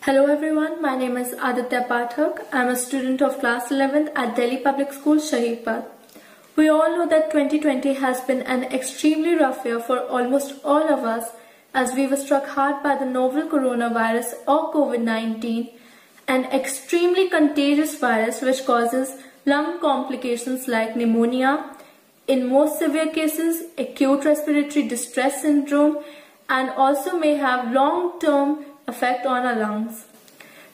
Hello everyone, my name is Aditya Pathak. I am a student of class 11th at Delhi Public School, Shahidpad. We all know that 2020 has been an extremely rough year for almost all of us as we were struck hard by the novel coronavirus or COVID-19, an extremely contagious virus which causes lung complications like pneumonia, in most severe cases acute respiratory distress syndrome, and also may have long-term effect on our lungs.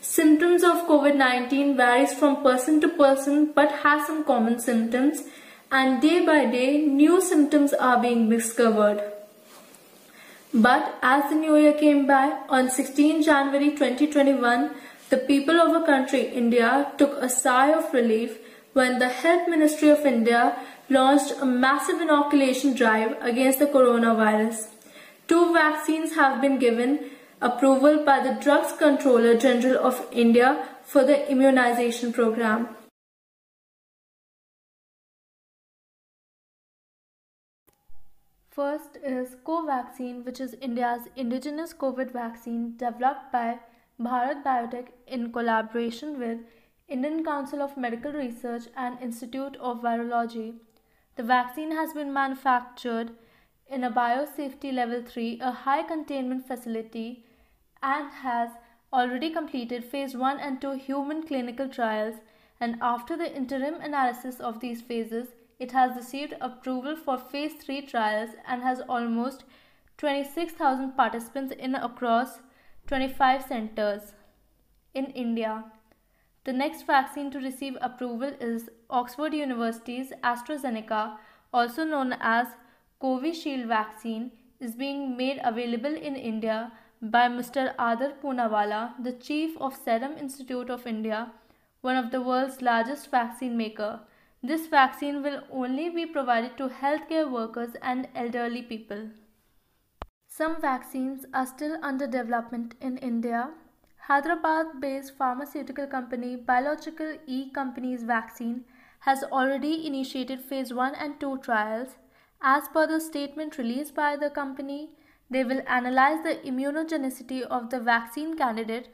Symptoms of COVID-19 varies from person to person but has some common symptoms, and day by day new symptoms are being discovered. But as the new year came by, on 16 January 2021, the people of our country, India, took a sigh of relief when the Health Ministry of India launched a massive inoculation drive against the coronavirus. 2 vaccines have been given approval by the Drugs Controller General of India for the immunization program. First is Covaxin, which is India's indigenous COVID vaccine developed by Bharat Biotech in collaboration with Indian Council of Medical Research and Institute of Virology. The vaccine has been manufactured in a biosafety level 3, a high containment facility, and has already completed phase 1 and 2 human clinical trials, and after the interim analysis of these phases, it has received approval for phase 3 trials and has almost 26,000 participants in across 25 centers in India. The next vaccine to receive approval is Oxford University's AstraZeneca, also known as Covishield vaccine, is being made available in India by Mr. Adar Poonawalla, the Chief of Serum Institute of India, one of the world's largest vaccine maker. This vaccine will only be provided to healthcare workers and elderly people. Some vaccines are still under development in India. Hyderabad-based pharmaceutical company Biological E Company's vaccine has already initiated phase 1 and 2 trials. As per the statement released by the company, they will analyze the immunogenicity of the vaccine candidate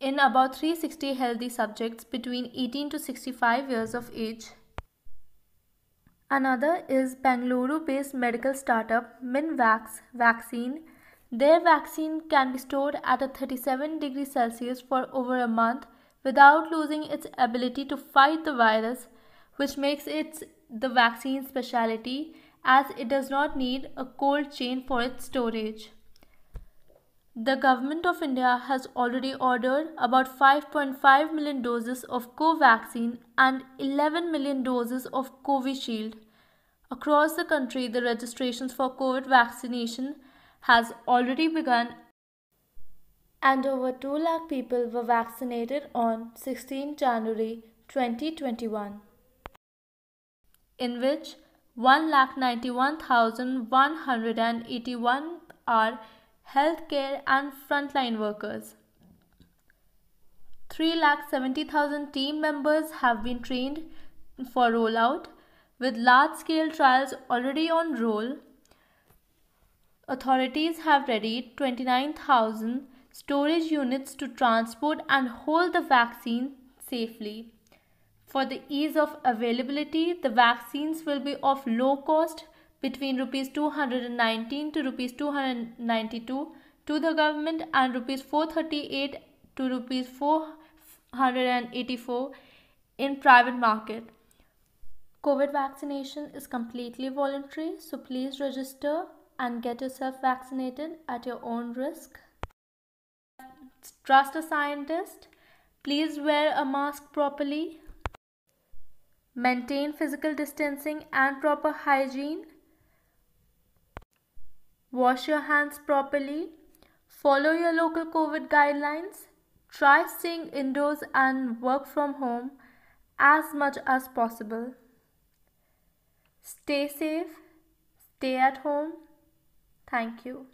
in about 360 healthy subjects between 18 to 65 years of age. Another is Bangalore-based medical startup Minvax vaccine. Their vaccine can be stored at a 37 degrees Celsius for over a month without losing its ability to fight the virus, which makes it the vaccine specialty as it does not need a cold chain for its storage. The government of India has already ordered about 5.5 million doses of Covaxin and 11 million doses of Covishield. Across the country, the registrations for COVID vaccination has already begun and over 2 lakh people were vaccinated on 16 January 2021, in which 1,91,181 are healthcare and frontline workers. 3,70,000 team members have been trained for rollout, with large-scale trials already on roll. Authorities have readied 29,000 storage units to transport and hold the vaccine safely. For the ease of availability, the vaccines will be of low cost between Rs 219 to Rs 292 to the government and Rs 438 to Rs 484 in private market. COVID vaccination is completely voluntary, so please register and get yourself vaccinated at your own risk. Trust a scientist. Please wear a mask properly. Maintain physical distancing and proper hygiene. Wash your hands properly. Follow your local COVID guidelines. Try staying indoors and work from home as much as possible. Stay safe. Stay at home. Thank you.